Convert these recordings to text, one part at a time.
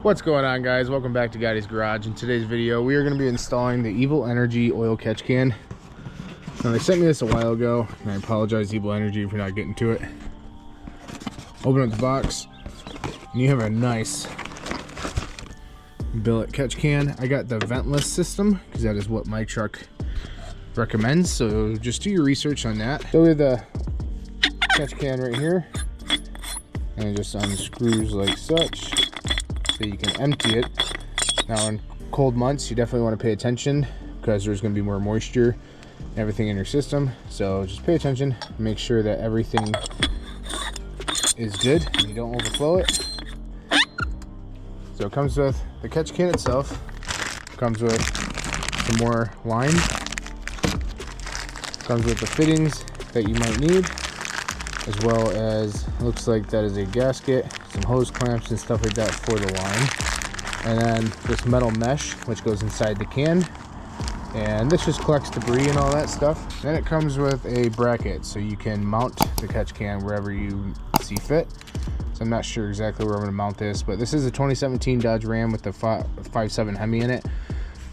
What's going on, guys? Welcome back to Gotti's Garage. In today's video we are going to be installing the Evil Energy oil catch can. Now they sent me this a while ago and I apologize, Evil Energy, for not getting to it. Open up the box and you have a nice billet catch can. I got the ventless system because that is what my truck recommends, so just do your research on that. So we have the catch can right here and it just unscrews like such, so you can empty it. Now in cold months you definitely want to pay attention because there's going to be more moisture and everything in your system, so just pay attention, make sure that everything is good and you don't overflow it. So it comes with the catch can itself, comes with some more line, comes with the fittings that you might need, as well as, looks like that is a gasket, some hose clamps and stuff like that for the line, and then this metal mesh which goes inside the can, and this just collects debris and all that stuff. Then it comes with a bracket so you can mount the catch can wherever you see fit. So I'm not sure exactly where I'm going to mount this, but this is a 2017 Dodge Ram with the 5.7 Hemi in it.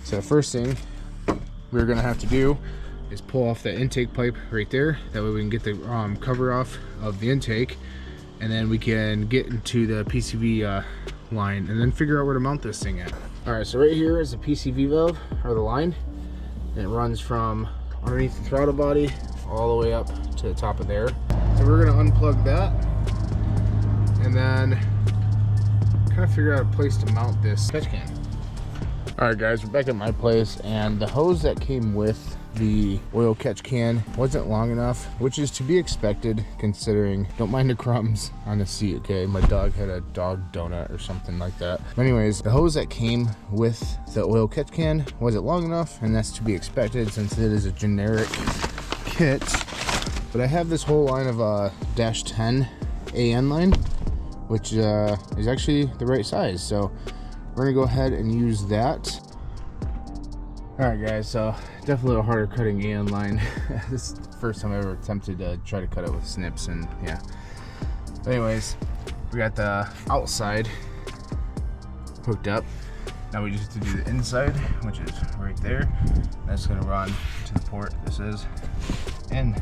So the first thing we're going to have to do is pull off the intake pipe right there. That way we can get the cover off of the intake, and then we can get into the PCV line and then figure out where to mount this thing at. All right, so right here is the PCV valve, or the line, and it runs from underneath the throttle body all the way up to the top of there. So we're going to unplug that and then kind of figure out a place to mount this catch can. All right, guys, we're back at my place, and the hose that came with the oil catch can wasn't long enough, which is to be expected considering, don't mind the crumbs on the seat, okay? My dog had a dog donut or something like that. But anyways, the hose that came with the oil catch can wasn't long enough, and that's to be expected since it is a generic kit. But I have this whole line of dash 10 AN line, which is actually the right size, so we're gonna go ahead and use that. All right, guys, so definitely a little harder cutting AN line. This is the first time I ever attempted to try to cut it with snips, and yeah. But anyways, we got the outside hooked up. Now we just have to do the inside, which is right there. That's gonna run to the port this is. And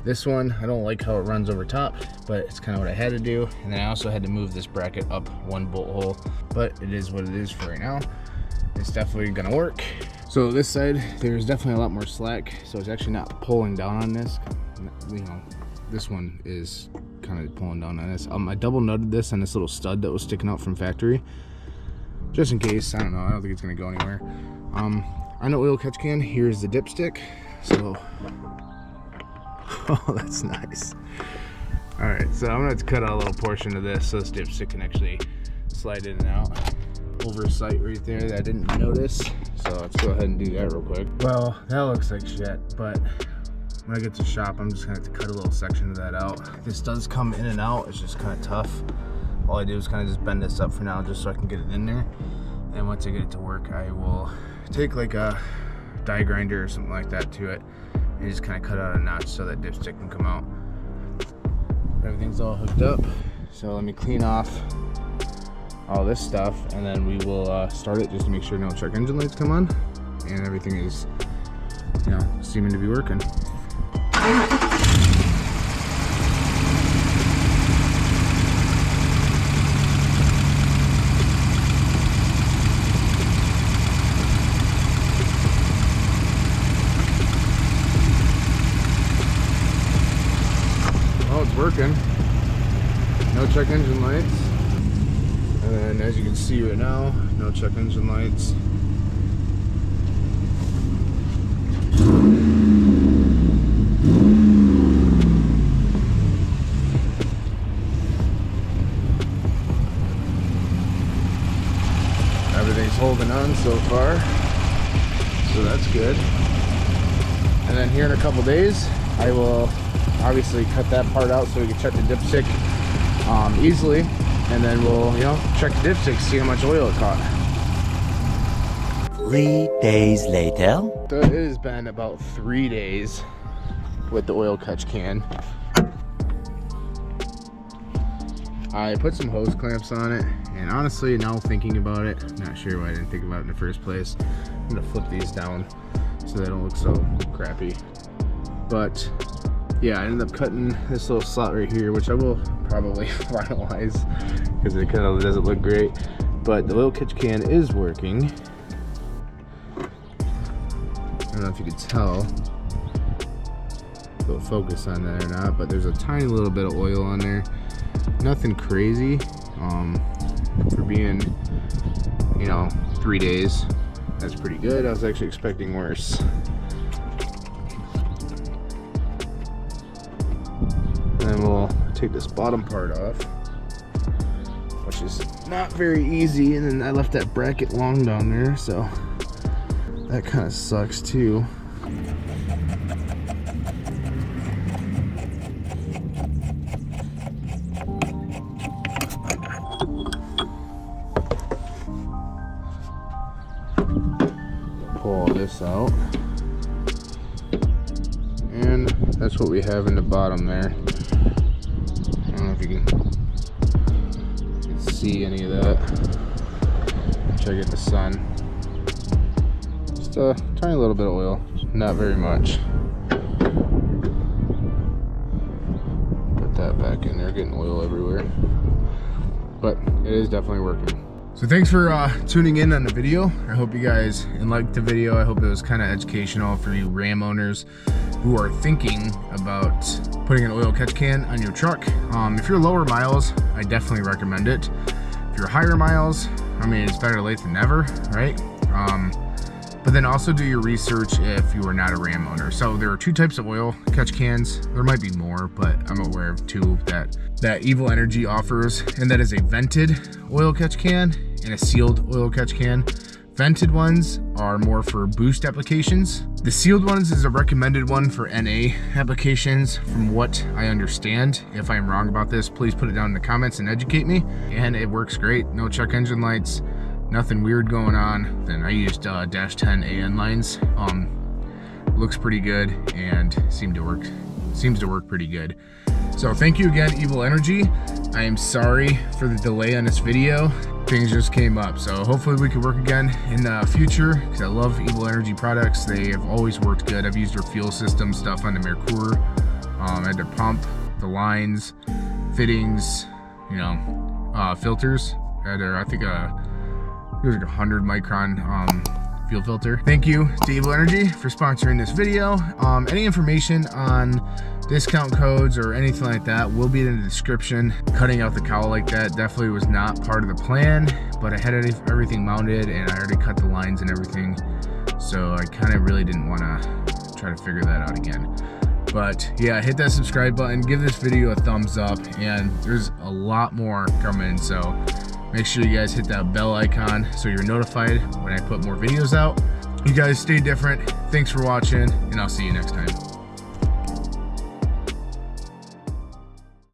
this one, I don't like how it runs over top, but it's kind of what I had to do. And then I also had to move this bracket up one bolt hole, but it is what it is for right now. It's definitely gonna work. So this side, there's definitely a lot more slack, so it's actually not pulling down on this. You know, this one is kind of pulling down on this. I double nutted this on this little stud that was sticking out from factory, just in case. I don't know, I don't think it's gonna go anywhere. On the oil catch can, here's the dipstick. So, oh, that's nice. All right, so I'm gonna have to cut out a little portion of this so this dipstick can actually slide in and out. Oversight right there that I didn't notice, so let's go ahead and do that real quick. Well, that looks like shit, but when I get to shop, I'm just gonna have to cut a little section of that out. This does come in and out, it's just kind of tough. All I do is kind of just bend this up for now just so I can get it in there, and once I get it to work, I will take like a die grinder or something like that to it and just kind of cut out a notch so that dipstick can come out. Everything's all hooked up, so let me clean off all this stuff, and then we will start it just to make sure no check engine lights come on and everything is, you know, seeming to be working. Oh, it's working. No check engine lights. And as you can see right now, no check engine lights. Everything's holding on so far, so that's good. And then here in a couple days, I will obviously cut that part out so we can check the dipstick easily. And then we'll, you know, check the dipstick, see how much oil it caught. 3 days later. So it has been about 3 days with the oil catch can. I put some hose clamps on it And honestly, now thinking about it, I'm not sure why I didn't think about it in the first place. I'm gonna flip these down so they don't look so crappy. But yeah, I ended up cutting this little slot right here, which I will probably finalize because it kind of doesn't look great. But the oil catch can is working. I don't know if you could tell, if it'll focus on that or not, but there's a tiny little bit of oil on there. Nothing crazy. For being, you know, 3 days, that's pretty good. I was actually expecting worse. And then we'll take this bottom part off, which is not very easy. And then I left that bracket long down there, so that kind of sucks too. Pull all this out, and that's what we have in the bottom there. I don't know if you can see any of that. Check it, the sun. Just a tiny little bit of oil, not very much. Put that back in there, getting oil everywhere. But it is definitely working. So thanks for tuning in on the video. I hope you guys liked the video. I hope it was kind of educational for you Ram owners who are thinking about putting an oil catch can on your truck. If you're lower miles, I definitely recommend it. If you're higher miles, I mean, it's better late than never, right? But then also do your research if you are not a Ram owner. So there are 2 types of oil catch cans. There might be more, but I'm aware of 2 that Evil Energy offers, and that is a vented oil catch can and a sealed oil catch can. Vented ones are more for boost applications. The sealed ones is a recommended one for NA applications from what I understand. If I'm wrong about this, please put it down in the comments and educate me. And it works great, no check engine lights, nothing weird going on. Then I used dash 10 AN lines. Looks pretty good and seems to work pretty good. So thank you again, Evil Energy. I am sorry for the delay on this video. Things just came up, so hopefully we can work again in the future, because I love Evil Energy products. They have always worked good. I've used their fuel system stuff on the Merkur. I had to pump, the lines, fittings, you know, filters. I had I think it was like 100 micron fuel filter. Thank you to Evil Energy for sponsoring this video. Any information on discount codes or anything like that will be in the description. Cutting out the cowl like that definitely was not part of the plan, but I had everything mounted and I already cut the lines and everything, so I kind of really didn't want to try to figure that out again. But yeah, hit that subscribe button, give this video a thumbs up, and there's a lot more coming, so make sure you guys hit that bell icon so you're notified when I put more videos out. You guys stay different. Thanks for watching, and I'll see you next time.